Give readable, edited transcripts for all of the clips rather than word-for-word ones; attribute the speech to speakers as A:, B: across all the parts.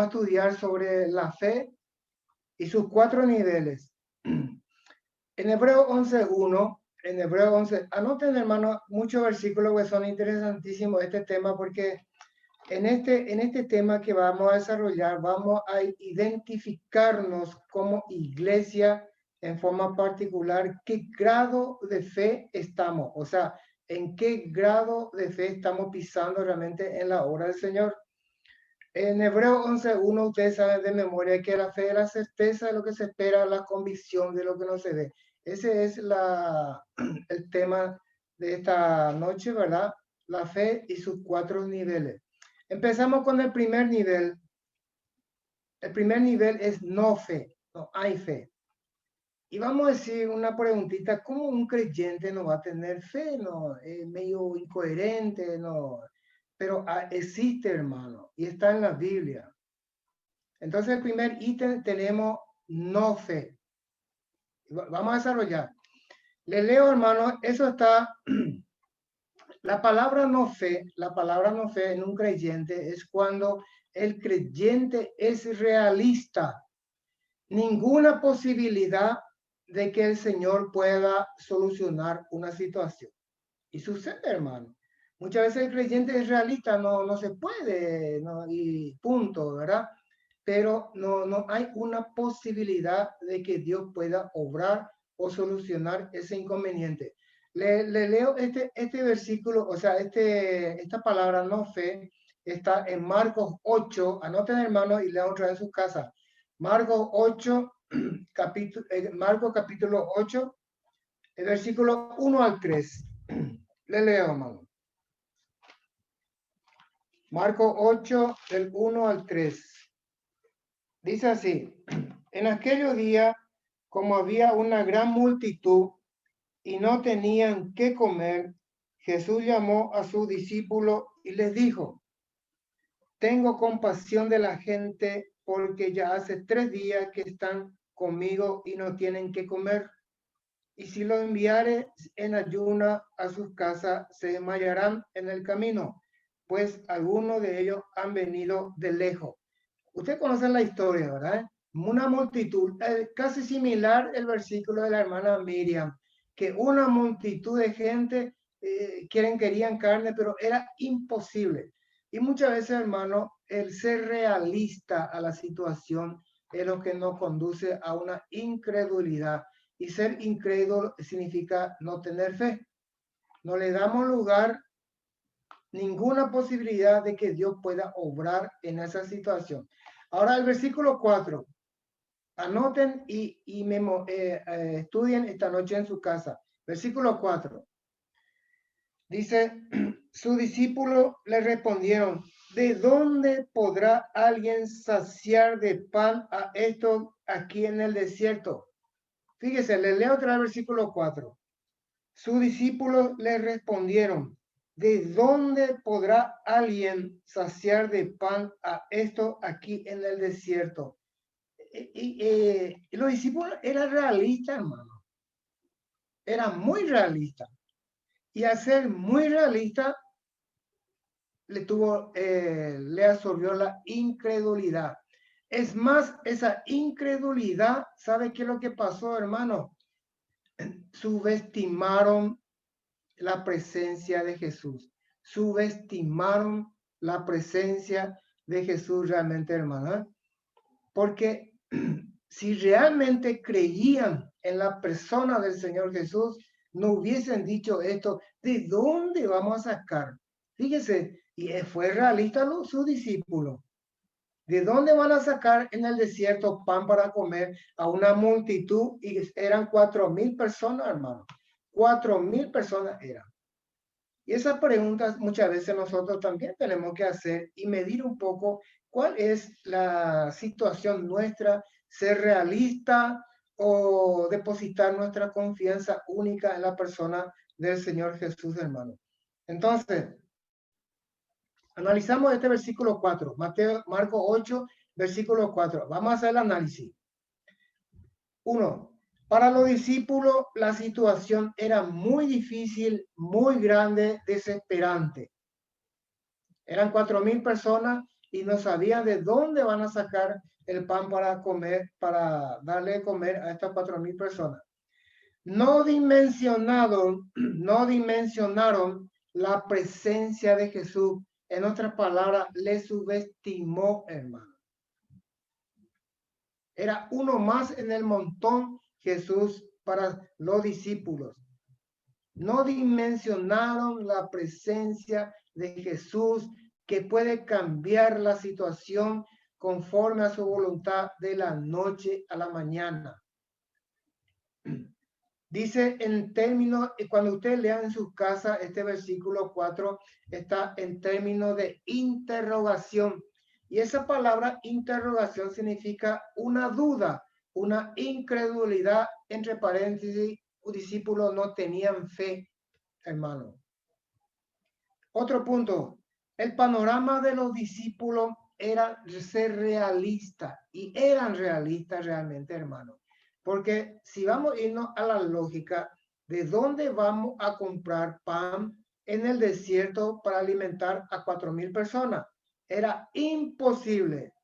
A: vamos a estudiar sobre la fe y sus 4 niveles. En Hebreos 11:1, en Hebreos 11, anoten, hermano, muchos versículos que son interesantísimos este tema, porque en este tema que vamos a desarrollar, vamos a identificarnos como iglesia en forma particular, qué grado de fe estamos, o sea, en qué grado de fe estamos pisando realmente en la obra del Señor. En Hebreos 11:1, ustedes saben de memoria que la fe es la certeza de lo que se espera, la convicción de lo que no se ve. Ese es el tema de esta noche, ¿verdad? La fe y sus 4 niveles. Empezamos con el primer nivel. El primer nivel es no fe, no hay fe. Y vamos a decir una preguntita, ¿cómo un creyente no va a tener fe? No, es medio incoherente, no. Pero existe, hermano, y está en la Biblia. Entonces, el primer ítem tenemos no fe. Vamos a desarrollar. Le leo, hermano, eso está, la palabra no fe en un creyente es cuando el creyente es realista. Ninguna posibilidad de que el Señor pueda solucionar una situación. Y sucede, hermano. Muchas veces el creyente es realista, no se puede, no, y punto, ¿verdad? Pero no hay una posibilidad de que Dios pueda obrar o solucionar ese inconveniente. Le leo este versículo, o sea, esta palabra no fe está en Marcos 8, anoten, hermano, y lean otra vez en su casa. Marcos 8, Marcos capítulo 8, el versículo 1 al 3. Le leo, hermano. Marcos 8, del 1 al 3. Dice así: en aquellos días, como había una gran multitud y no tenían qué comer, Jesús llamó a sus discípulos y les dijo: tengo compasión de la gente, porque ya hace 3 días que están conmigo y no tienen qué comer. Y si los enviare en ayuna a sus casas, se desmayarán en el camino, pues algunos de ellos han venido de lejos. Usted conoce la historia, ¿verdad? Una multitud, casi similar el versículo de la hermana Miriam, que una multitud de gente querían carne, pero era imposible. Y muchas veces, hermano, el ser realista a la situación es lo que nos conduce a una incredulidad. Y ser incrédulo significa no tener fe. No le damos lugar, ninguna posibilidad de que Dios pueda obrar en esa situación. Ahora el versículo 4. Anoten y estudien esta noche en su casa. Versículo 4. Dice, sus discípulos le respondieron: ¿de dónde podrá alguien saciar de pan a esto aquí en el desierto? Fíjese, le leo otra vez versículo 4. Sus discípulos le respondieron: ¿de dónde podrá alguien saciar de pan a esto aquí en el desierto? Los discípulos eran realistas, hermano. Eran muy realistas. Y al ser muy realista, le absorbió la incredulidad. Es más, esa incredulidad, ¿sabe qué es lo que pasó, hermano? Subestimaron la presencia de Jesús. Subestimaron la presencia de Jesús realmente, hermano. Porque si realmente creían en la persona del Señor Jesús, no hubiesen dicho esto: ¿de dónde vamos a sacar? Fíjese, y fue realista sus discípulos. ¿De dónde van a sacar en el desierto pan para comer a una multitud? Y eran 4,000 personas, hermano. 4,000 personas eran. Y esas preguntas muchas veces nosotros también tenemos que hacer y medir un poco cuál es la situación nuestra, ser realista o depositar nuestra confianza única en la persona del Señor Jesús, hermano. Entonces, analizamos este versículo 4, Marcos 8, versículo 4. Vamos a hacer el análisis. 1. Para los discípulos la situación era muy difícil, muy grande, desesperante. Eran 4,000 personas y no sabían de dónde van a sacar el pan para comer, para darle de comer a estas 4.000 personas. No dimensionaron la presencia de Jesús. En otras palabras, le subestimó, hermano. Era uno más en el montón Jesús para los discípulos. No dimensionaron la presencia de Jesús que puede cambiar la situación conforme a su voluntad de la noche a la mañana. Dice en términos, cuando ustedes lean en sus casas, este versículo 4 está en términos de interrogación. Y esa palabra interrogación significa una duda, una incredulidad, entre paréntesis, los discípulos no tenían fe, hermano. Otro punto, el panorama de los discípulos era ser realista y eran realistas realmente, hermano. Porque si vamos a irnos a la lógica de dónde vamos a comprar pan en el desierto para alimentar a 4.000 personas, era imposible.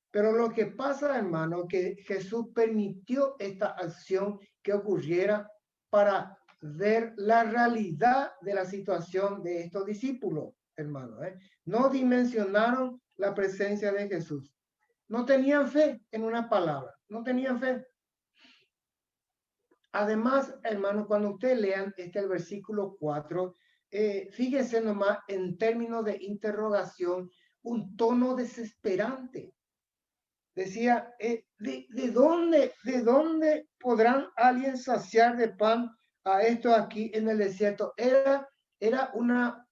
A: Pero lo que pasa, hermano, que Jesús permitió esta acción que ocurriera para ver la realidad de la situación de estos discípulos, hermano. No dimensionaron la presencia de Jesús. No tenían fe en una palabra, no tenían fe. Además, hermano, cuando ustedes lean el versículo 4, fíjense nomás en términos de interrogación, un tono desesperante. Decía, ¿de dónde podrán alguien saciar de pan a esto aquí en el desierto? Era una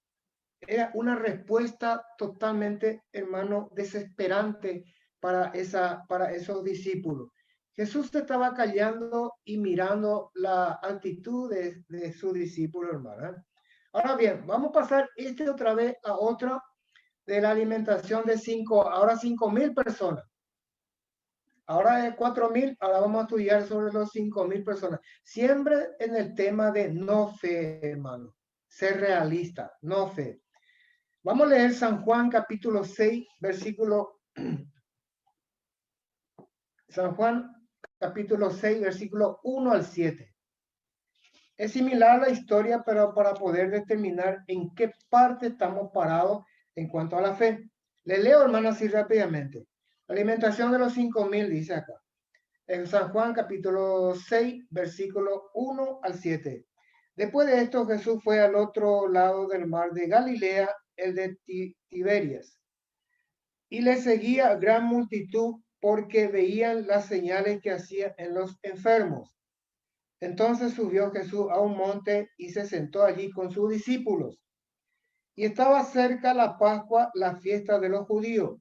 A: respuesta totalmente, hermano, desesperante para esos discípulos. Jesús se estaba callando y mirando la actitud de su discípulo, hermano. Ahora bien, vamos a pasar otra vez a otra de la alimentación de 5.000 personas. Ahora de 4.000, ahora vamos a estudiar sobre los 5.000 personas. Siempre en el tema de no fe, hermano. Ser realista, no fe. Vamos a leer San Juan capítulo 6, versículo... San Juan capítulo 6, versículo 1 al 7. Es similar a la historia, pero para poder determinar en qué parte estamos parados en cuanto a la fe. Le leo, hermano, así rápidamente. La alimentación de los 5.000, dice acá. En San Juan capítulo 6, versículo 1 al 7. Después de esto, Jesús fue al otro lado del mar de Galilea, el de Tiberias. Y le seguía gran multitud porque veían las señales que hacía en los enfermos. Entonces subió Jesús a un monte y se sentó allí con sus discípulos. Y estaba cerca la Pascua, la fiesta de los judíos.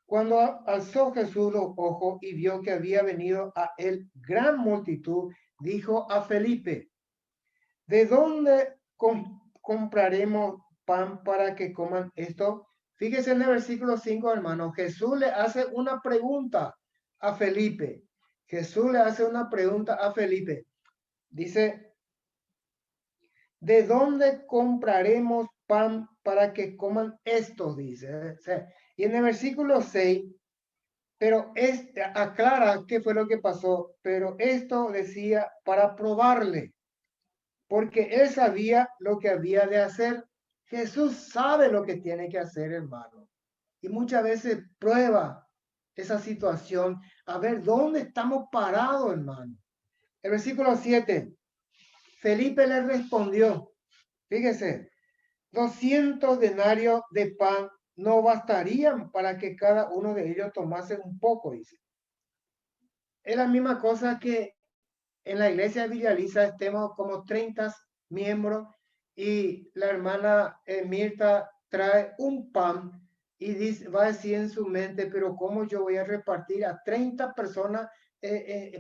A: Cuando alzó Jesús los ojos y vio que había venido a él gran multitud, dijo a Felipe, ¿de dónde compraremos pan para que coman esto? Fíjese en el versículo 5, hermano. Jesús le hace una pregunta a Felipe. Jesús le hace una pregunta a Felipe. Dice, ¿de dónde compraremos pan para que coman esto? Dice. Y en el versículo 6, pero aclara qué fue lo que pasó, pero esto decía para probarle, porque él sabía lo que había de hacer. Jesús sabe lo que tiene que hacer, hermano. Y muchas veces prueba esa situación a ver dónde estamos parados, hermano. El versículo 7, Felipe le respondió, fíjese, 200 denarios de pan no bastarían para que cada uno de ellos tomase un poco, dice. Es la misma cosa que en la iglesia de Villaliza estemos como 30 miembros y la hermana Mirta trae un pan y dice, va a decir en su mente, pero ¿cómo yo voy a repartir a 30 personas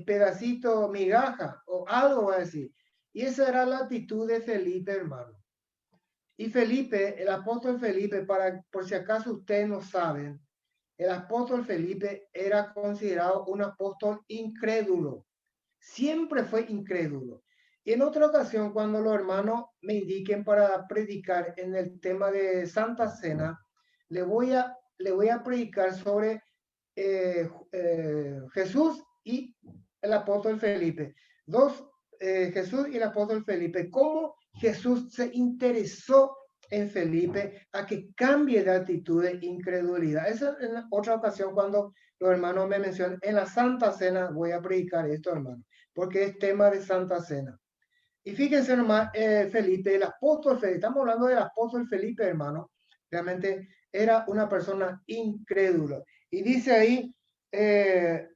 A: pedacito, migaja o algo? Va a decir. Y esa era la actitud de Felipe, hermano. Y Felipe, el apóstol Felipe, por si acaso ustedes no saben, el apóstol Felipe era considerado un apóstol incrédulo. Siempre fue incrédulo. Y en otra ocasión, cuando los hermanos me indiquen para predicar en el tema de Santa Cena, le voy a le voy a predicar sobre Jesús y el apóstol Felipe. Jesús y el apóstol Felipe. ¿Cómo Jesús se interesó en Felipe a que cambie de actitud de incredulidad? Esa es otra ocasión cuando los hermanos me mencionan. En la Santa Cena voy a predicar esto, hermano, porque es tema de Santa Cena. Y fíjense nomás, Felipe, el apóstol Felipe, estamos hablando del apóstol Felipe, hermano, realmente era una persona incrédula. Y dice ahí,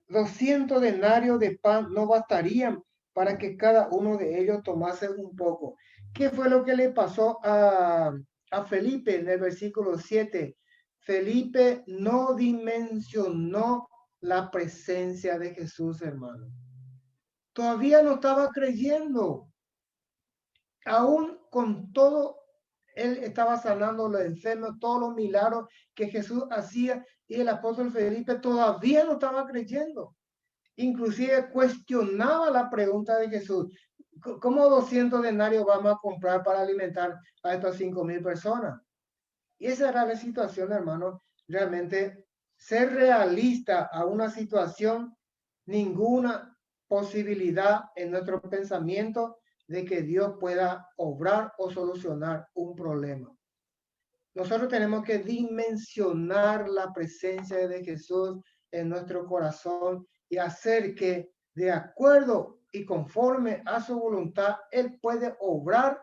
A: 200 denarios de pan no bastarían para que cada uno de ellos tomase un poco. ¿Qué fue lo que le pasó a Felipe en el versículo 7? Felipe no dimensionó la presencia de Jesús, hermano. Todavía no estaba creyendo. Aún con todo, él estaba sanando los enfermos, todos los milagros que Jesús hacía, y el apóstol Felipe todavía no estaba creyendo. Inclusive cuestionaba la pregunta de Jesús: ¿cómo 200 denarios vamos a comprar para alimentar a estas 5,000 personas? Y esa era la situación, hermano. Realmente ser realista a una situación, ninguna posibilidad en nuestro pensamiento de que Dios pueda obrar o solucionar un problema. Nosotros tenemos que dimensionar la presencia de Jesús en nuestro corazón y hacer que, de acuerdo y conforme a su voluntad, Él puede obrar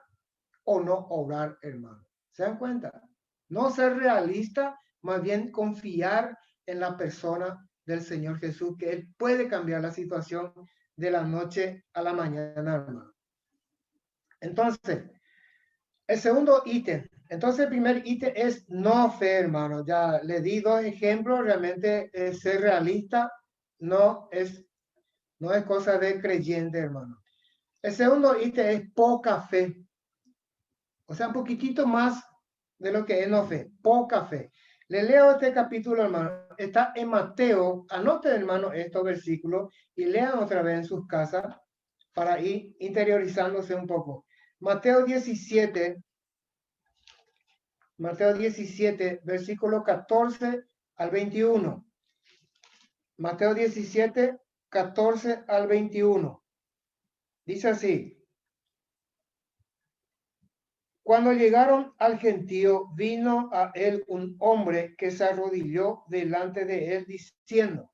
A: o no obrar, hermano. ¿Se dan cuenta? No ser realista, más bien confiar en la persona del Señor Jesús, que Él puede cambiar la situación de la noche a la mañana, hermano. Entonces, el segundo ítem. Entonces, el primer ítem es no fe, hermano. Ya le di 2 ejemplos. Realmente ser realista no es cosa de creyente, hermano. El segundo ítem es poca fe. O sea, un poquitito más de lo que es no fe. Poca fe. Le leo este capítulo, hermano. Está en Mateo. Anoten, hermano, estos versículos y lean otra vez en sus casas para ir interiorizándose un poco. Mateo 17, versículo 14 al 21. Mateo 17, 14 al 21. Dice así: cuando llegaron al gentío, vino a él un hombre que se arrodilló delante de él diciendo: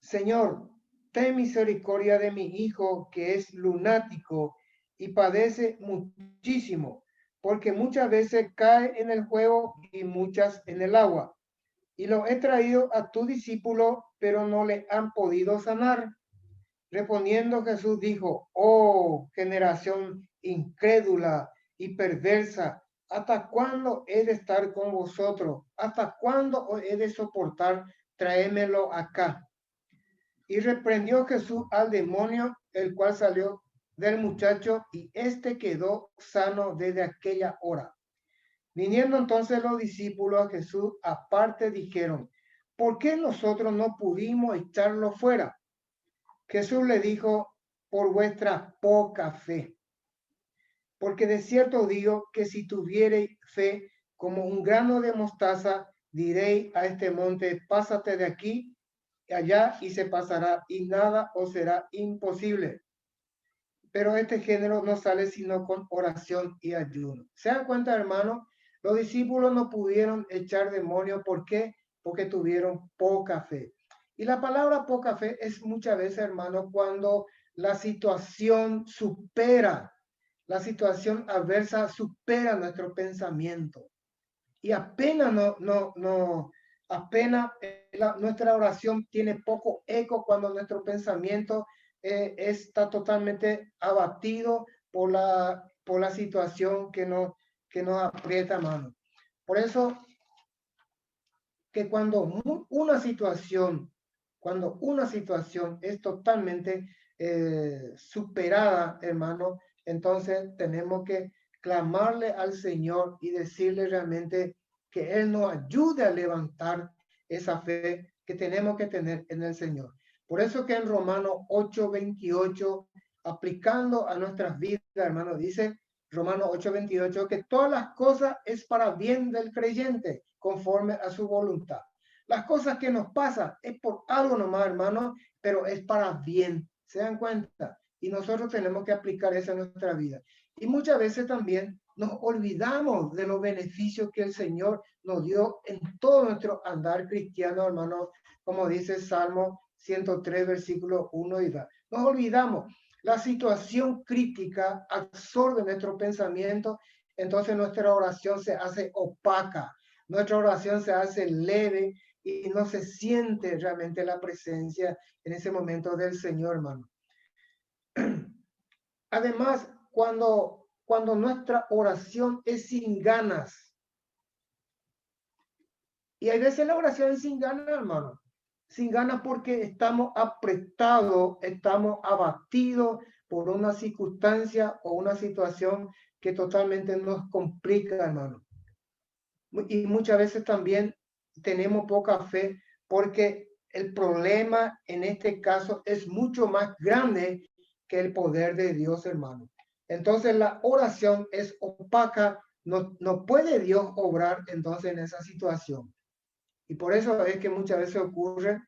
A: Señor, ten misericordia de mi hijo, que es lunático y padece muchísimo, porque muchas veces cae en el juego y muchas en el agua. Y lo he traído a tu discípulo, pero no le han podido sanar. Respondiendo Jesús dijo: oh, generación incrédula y perversa, ¿hasta cuándo he de estar con vosotros? ¿Hasta cuándo he de soportar? Tráemelo acá. Y reprendió Jesús al demonio, el cual salió del muchacho, y éste quedó sano desde aquella hora. Viniendo entonces los discípulos a Jesús aparte, dijeron: ¿por qué nosotros no pudimos echarlo fuera? Jesús le dijo: por vuestra poca fe. Porque de cierto digo que si tuviereis fe como un grano de mostaza, diréis a este monte: pásate de aquí allá, y se pasará, y nada os será imposible. Pero este género no sale sino con oración y ayuno. ¿Se dan cuenta, hermano? Los discípulos no pudieron echar demonios. ¿Por qué? Porque tuvieron poca fe. Y la palabra poca fe es muchas veces, hermano, cuando la situación adversa supera nuestro pensamiento. Y apenas nuestra oración tiene poco eco cuando nuestro pensamiento está totalmente abatido por la situación que nos aprieta, mano. Por eso que cuando una situación es totalmente superada, hermano, entonces tenemos que clamarle al Señor y decirle realmente que Él nos ayude a levantar esa fe que tenemos que tener en el Señor. Por eso que en Romanos 8:28, aplicando a nuestras vidas, hermano, dice Romanos 8:28, que todas las cosas es para bien del creyente, conforme a su voluntad. Las cosas que nos pasan es por algo nomás, hermano, pero es para bien. ¿Se dan cuenta? Y nosotros tenemos que aplicar eso en nuestra vida. Y muchas veces también nos olvidamos de los beneficios que el Señor nos dio en todo nuestro andar cristiano, hermano, como dice Salmo 103, versículo 1 y 2. Nos olvidamos. La situación crítica absorbe nuestro pensamiento, entonces nuestra oración se hace opaca, nuestra oración se hace leve y no se siente realmente la presencia en ese momento del Señor, hermano. Además, cuando nuestra oración es sin ganas, y hay veces la oración es sin ganas, hermano, sin ganas porque estamos apretados, estamos abatidos por una circunstancia o una situación que totalmente nos complica, hermano. Y muchas veces también tenemos poca fe porque el problema en este caso es mucho más grande que el poder de Dios, hermano. Entonces la oración es opaca, no puede Dios obrar entonces en esa situación. Y por eso es que muchas veces ocurre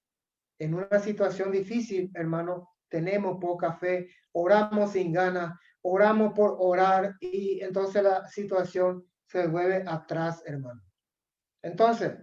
A: en una situación difícil, hermano, tenemos poca fe, oramos sin ganas, oramos por orar y entonces la situación se vuelve atrás, hermano. Entonces,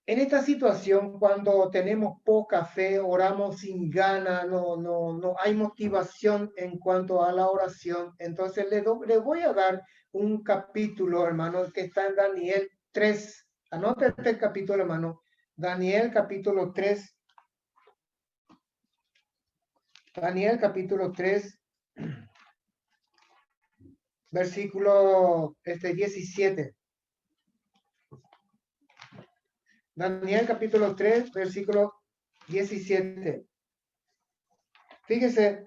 A: en esta situación, cuando tenemos poca fe, oramos sin ganas, no hay motivación en cuanto a la oración, entonces le voy a dar un capítulo, hermano, que está en Daniel 3. Anota este capítulo, hermano. Daniel capítulo 3. Daniel capítulo 3, versículo 17. Daniel capítulo 3, versículo 17. Fíjese,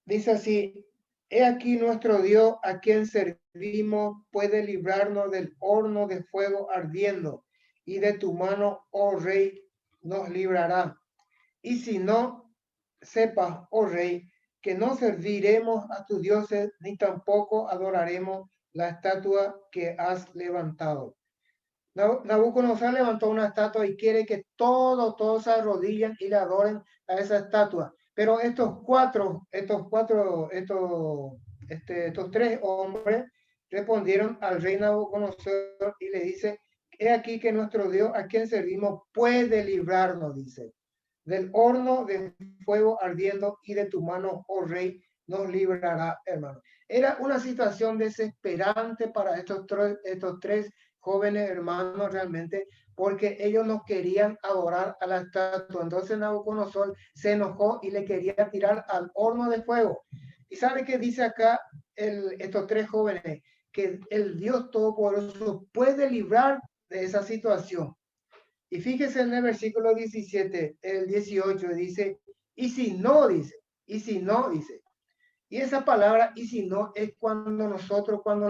A: dice así: he aquí nuestro Dios a quien servimos puede librarnos del horno de fuego ardiendo, y de tu mano, oh rey, nos librará. Y si no, sepas, oh rey, que no serviremos a tus dioses, ni tampoco adoraremos la estatua que has levantado. Nabucodonosor levantó una estatua y quiere que todos se arrodillen y le adoren a esa estatua. Pero estos tres hombres respondieron al rey Nabucodonosor y le dice: he aquí que nuestro Dios a quien servimos puede librarnos, dice, del horno de fuego ardiendo, y de tu mano, oh rey, nos librará, hermano. Era una situación desesperante para estos tres jóvenes hermanos realmente, porque ellos no querían adorar a la estatua. Entonces Nabucodonosor se enojó y le quería tirar al horno de fuego. ¿Y sabe qué dice acá estos tres jóvenes? Que el Dios Todopoderoso puede librar de esa situación. Y fíjese en el versículo 17, el 18 dice: y si no, dice, y si no, dice. Y esa palabra, y si no, es cuando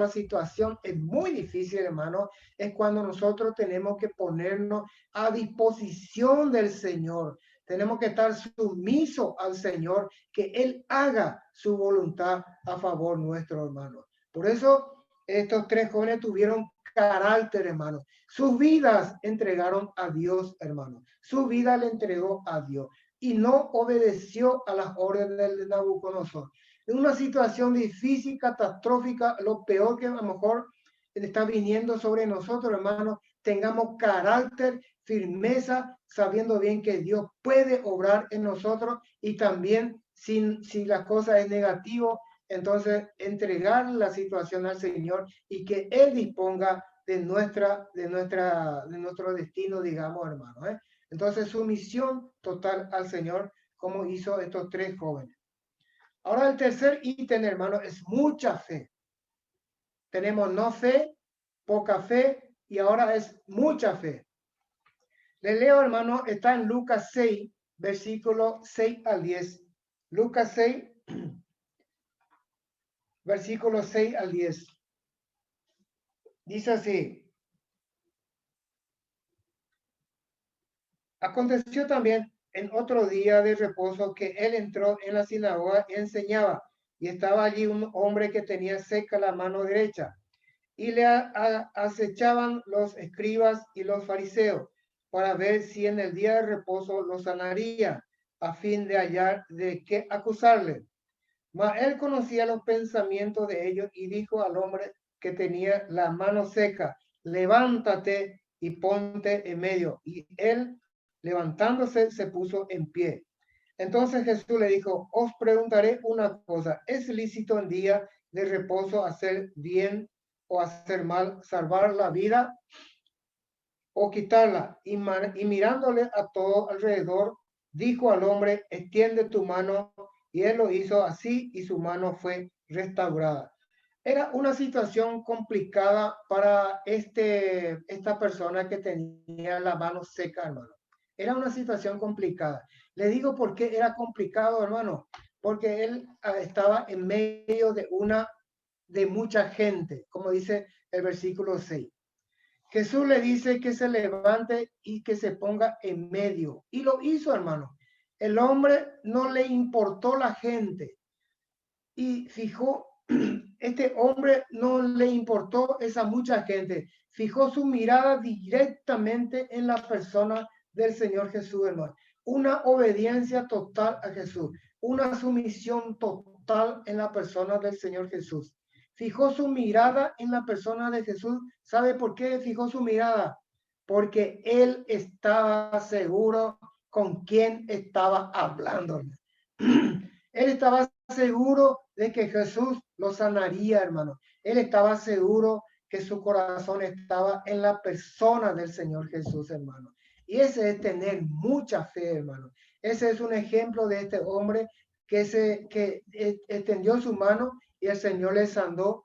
A: la situación es muy difícil, hermano, es cuando nosotros tenemos que ponernos a disposición del Señor. Tenemos que estar sumisos al Señor, que Él haga su voluntad a favor nuestro, hermano. Por eso estos tres jóvenes tuvieron carácter, hermano. Sus vidas entregaron a Dios, hermano. Su vida le entregó a Dios y no obedeció a las órdenes de Nabucodonosor. En una situación difícil, catastrófica, lo peor que a lo mejor está viniendo sobre nosotros, hermanos, tengamos carácter, firmeza, sabiendo bien que Dios puede obrar en nosotros, y también si la cosa es negativa, entonces entregar la situación al Señor y que Él disponga de nuestro destino, digamos, hermano. Entonces, sumisión total al Señor, como hizo estos tres jóvenes. Ahora el tercer ítem, hermano, es mucha fe. Tenemos no fe, poca fe, y ahora es mucha fe. Le leo, hermano, está en Lucas 6, versículo 6 al 10. Lucas 6, versículo 6 al 10. Dice así: aconteció también en otro día de reposo que él entró en la sinagoga y enseñaba, y estaba allí un hombre que tenía seca la mano derecha, y le acechaban los escribas y los fariseos para ver si en el día de reposo lo sanaría, a fin de hallar de qué acusarle. Mas él conocía los pensamientos de ellos y dijo al hombre que tenía la mano seca, levántate y ponte en medio. Y él, levantándose, se puso en pie. Entonces Jesús le dijo, os preguntaré una cosa, ¿es lícito en día de reposo hacer bien o hacer mal, salvar la vida o quitarla? Y mirándole a todo alrededor, dijo al hombre, extiende tu mano, y él lo hizo así y su mano fue restaurada. Era una situación complicada para esta persona que tenía la mano seca, hermano. Era una situación complicada. Le digo por qué era complicado, hermano, porque él estaba en medio de mucha gente, como dice el versículo 6. Jesús le dice que se levante y que se ponga en medio. Y lo hizo, hermano. El hombre no le importó la gente. Y fijó, este hombre no le importó esa mucha gente. Fijó su mirada directamente en la persona del Señor Jesús, hermano. Una obediencia total a Jesús. Una sumisión total en la persona del Señor Jesús. Fijó su mirada en la persona de Jesús. ¿Sabe por qué fijó su mirada? Porque él estaba seguro con quién estaba hablando. Él estaba seguro de que Jesús lo sanaría, hermano. Él estaba seguro que su corazón estaba en la persona del Señor Jesús, hermano. Y ese es tener mucha fe, hermano. Ese es un ejemplo de este hombre que extendió su mano y el Señor le sanó,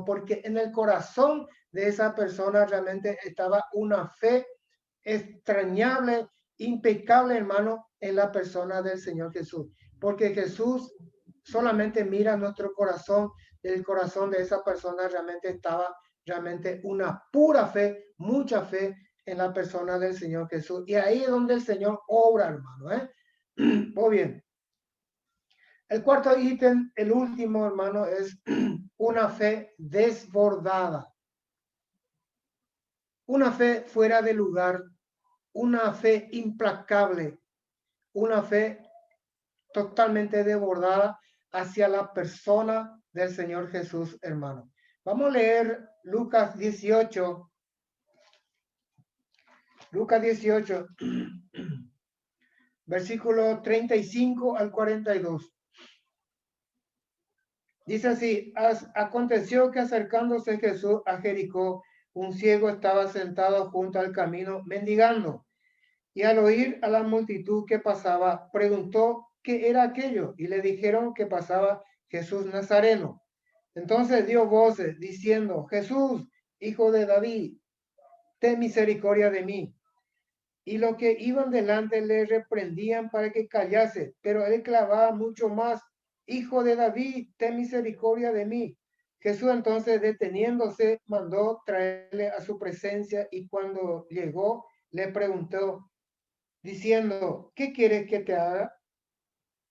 A: porque en el corazón de esa persona realmente estaba una fe extrañable, impecable, hermano, en la persona del Señor Jesús. Porque Jesús solamente mira nuestro corazón, el corazón de esa persona realmente estaba realmente una pura fe, mucha fe en la persona del Señor Jesús. Y ahí es donde el Señor obra, hermano. Muy bien. El cuarto ítem, el último, hermano, es una fe desbordada. Una fe fuera de lugar, una fe implacable, una fe totalmente desbordada hacia la persona del Señor Jesús, hermano. Vamos a leer Lucas 18. Lucas 18, versículo 35 al 42. Dice así, aconteció que acercándose Jesús a Jericó, un ciego estaba sentado junto al camino mendigando. Y al oír a la multitud que pasaba, preguntó qué era aquello, y le dijeron que pasaba Jesús Nazareno. Entonces dio voces diciendo, Jesús, hijo de David, ten misericordia de mí. Y los que iban delante le reprendían para que callase, pero él clamaba mucho más, hijo de David, ten misericordia de mí. Jesús entonces, deteniéndose, mandó traerle a su presencia, y cuando llegó, le preguntó, diciendo, ¿qué quieres que te haga?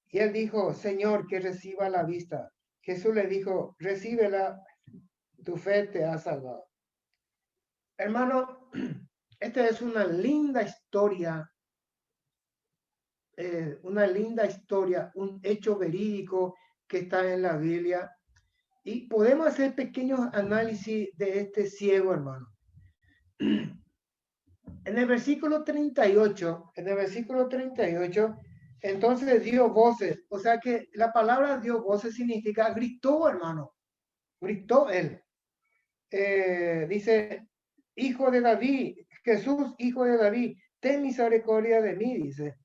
A: Y él dijo, Señor, que reciba la vista. Jesús le dijo, recíbela, tu fe te ha salvado. Hermano, esta es una linda historia, un hecho verídico que está en la Biblia. Y podemos hacer pequeños análisis de este ciego, hermano. En el versículo 38, entonces dio voces, o sea que la palabra dio voces significa gritó, hermano, gritó él. Dice, hijo de David, Jesús, hijo de David, ten misericordia de mí, dice.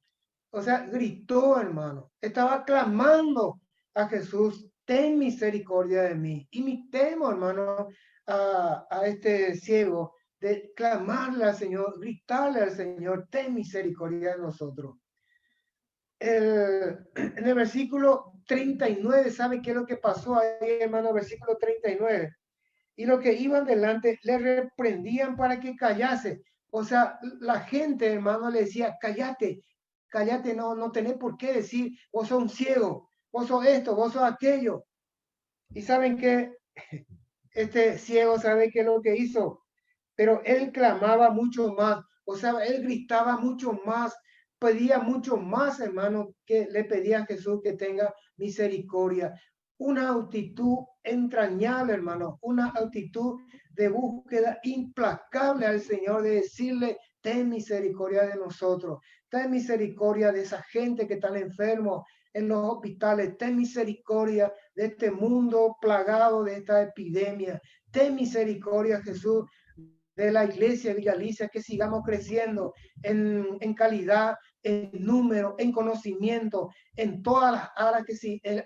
A: O sea, gritó, hermano, estaba clamando a Jesús, ten misericordia de mí. Imitemos, hermano, a este ciego, de clamarle al Señor, gritarle al Señor, ten misericordia de nosotros. En el versículo 39, ¿sabe qué es lo que pasó ahí, hermano? Versículo 39. Y los que iban delante le reprendían para que callase. O sea, la gente, hermano, le decía, cállate, cállate, no tenés por qué decir, vos sos un ciego, vos sos esto, vos sos aquello. Y saben que este ciego sabe qué es lo que hizo, pero él clamaba mucho más, o sea, él gritaba mucho más, pedía mucho más, hermano, que le pedía a Jesús que tenga misericordia. Una actitud entrañable, hermano, una actitud de búsqueda implacable al Señor, de decirle, ten misericordia de nosotros, ten misericordia de esa gente que están enfermos en los hospitales, ten misericordia de este mundo plagado de esta epidemia, ten misericordia, Jesús, de la iglesia de Villa Alicia, que sigamos creciendo en calidad, en número, en conocimiento, en todas las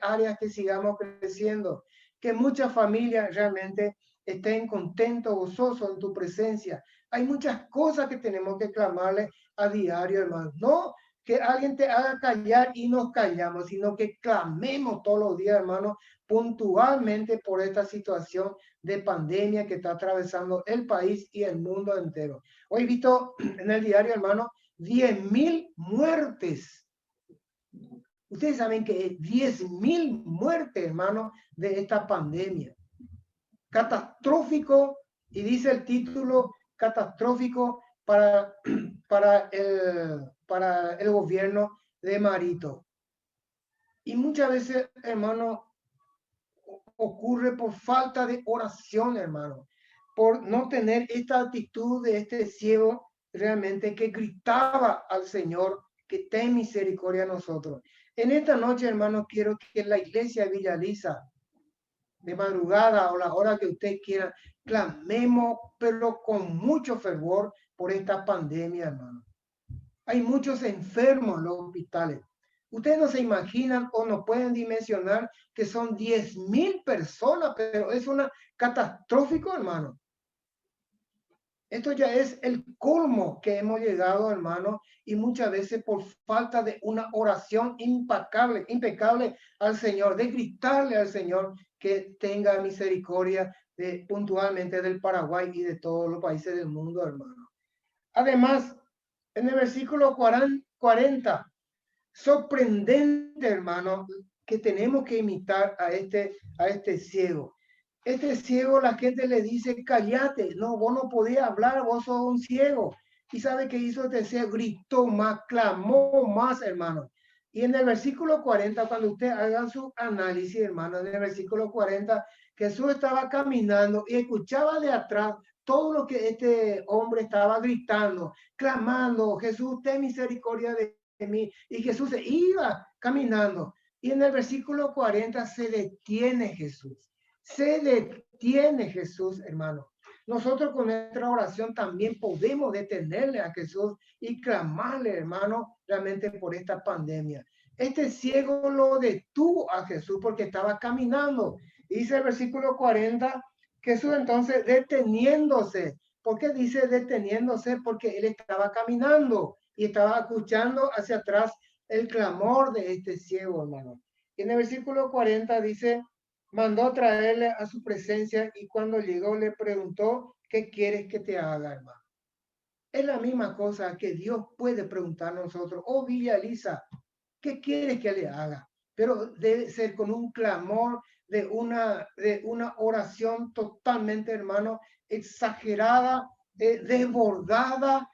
A: áreas que sigamos creciendo, que muchas familias realmente estén contentos, gozosos en tu presencia. Hay muchas cosas que tenemos que clamarle a diario, hermano. No que alguien te haga callar y nos callamos, sino que clamemos todos los días, hermano, puntualmente por esta situación de pandemia que está atravesando el país y el mundo entero. Hoy he visto en el diario, hermano, 10.000 muertes. Ustedes saben que 10.000 muertes, hermano, de esta pandemia. Catastrófico, y dice el título, catastrófico para el gobierno de Marito. Y muchas veces, hermano, ocurre por falta de oración, hermano, por no tener esta actitud de este ciego realmente que gritaba al Señor que ten misericordia a nosotros. En esta noche, hermano, quiero que la iglesia de Villa Alicia, de madrugada o la hora que usted quiera, clamemos, pero con mucho fervor por esta pandemia, hermano. Hay muchos enfermos en los hospitales. Ustedes no se imaginan o no pueden dimensionar que son 10.000 personas, pero es una catastrófico, hermano. Esto ya es el colmo que hemos llegado, hermano, y muchas veces por falta de una oración impecable al Señor, de gritarle al Señor que tenga misericordia puntualmente del Paraguay y de todos los países del mundo, hermano. Además, en el versículo 40, sorprendente, hermano, que tenemos que imitar a este ciego. Este ciego, la gente le dice, cállate, no, vos no podías hablar, vos sos un ciego. ¿Y sabe qué hizo este ciego? Gritó más, clamó más, hermano. Y en el versículo 40, cuando usted haga su análisis, hermano, en el versículo 40, Jesús estaba caminando y escuchaba de atrás todo lo que este hombre estaba gritando, clamando, Jesús, ten misericordia de mí. Y Jesús se iba caminando. Y en el versículo 40 se detiene Jesús. Se detiene Jesús, hermano. Nosotros con nuestra oración también podemos detenerle a Jesús y clamarle, hermano, realmente por esta pandemia. Este ciego lo detuvo a Jesús porque estaba caminando. Dice el versículo 40, Jesús entonces deteniéndose. ¿Por qué dice deteniéndose? Porque él estaba caminando y estaba escuchando hacia atrás el clamor de este ciego, hermano. Y en el versículo 40 dice, mandó traerle a su presencia y cuando llegó le preguntó, ¿qué quieres que te haga, hermano? Es la misma cosa que Dios puede preguntar a nosotros, oh Villa Alicia, ¿qué quieres que le haga? Pero debe ser con un clamor de una oración totalmente, hermano, exagerada, desbordada,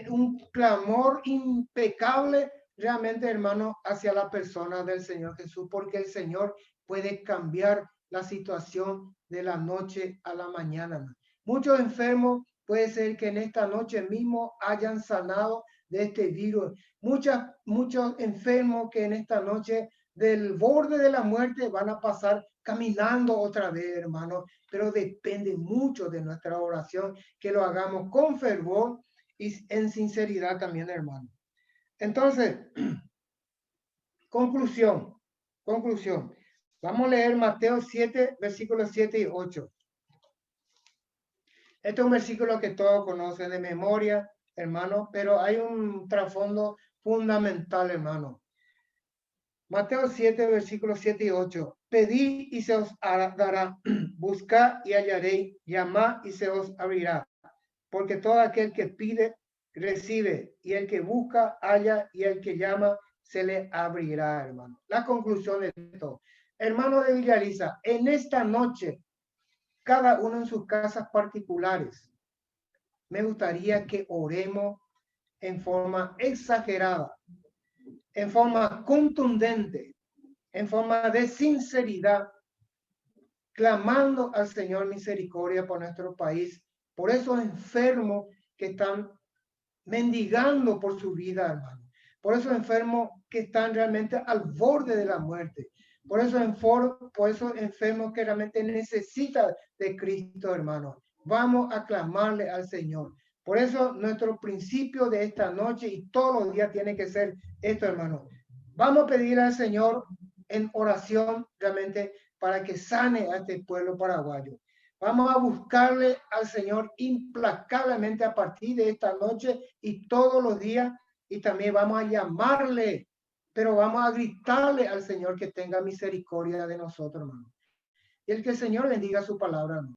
A: un clamor impecable realmente, hermano, hacia la persona del Señor Jesús, porque el Señor puede cambiar la situación de la noche a la mañana. Muchos enfermos puede ser que en esta noche mismo hayan sanado de este virus. Muchos enfermos que en esta noche del borde de la muerte van a pasar caminando otra vez, hermano, pero depende mucho de nuestra oración, que lo hagamos con fervor y en sinceridad también, hermano. Entonces, conclusión. Vamos a leer Mateo 7, versículos 7 y 8. Este es un versículo que todos conocen de memoria, hermano, pero hay un trasfondo fundamental, hermano. Mateo 7, versículos 7 y 8. Pedid y se os dará, buscad y hallaréis, llamad y se os abrirá. Porque todo aquel que pide, recibe, y el que busca, halla, y el que llama, se le abrirá, hermano. La conclusión de esto, hermano de Villaliza, en esta noche, cada uno en sus casas particulares, me gustaría que oremos en forma exagerada, en forma contundente, en forma de sinceridad, clamando al Señor misericordia por nuestro país, por esos enfermos que están mendigando por su vida, hermano. Por esos enfermos que están realmente al borde de la muerte. Por esos enfermos que realmente necesitan de Cristo, hermano. Vamos a clamarle al Señor. Por eso nuestro principio de esta noche y todos los días tiene que ser esto, hermano. Vamos a pedir al Señor en oración realmente para que sane a este pueblo paraguayo. Vamos a buscarle al Señor implacablemente a partir de esta noche y todos los días, y también vamos a llamarle, pero vamos a gritarle al Señor que tenga misericordia de nosotros, hermano. Y el que el Señor bendiga su palabra, hermano.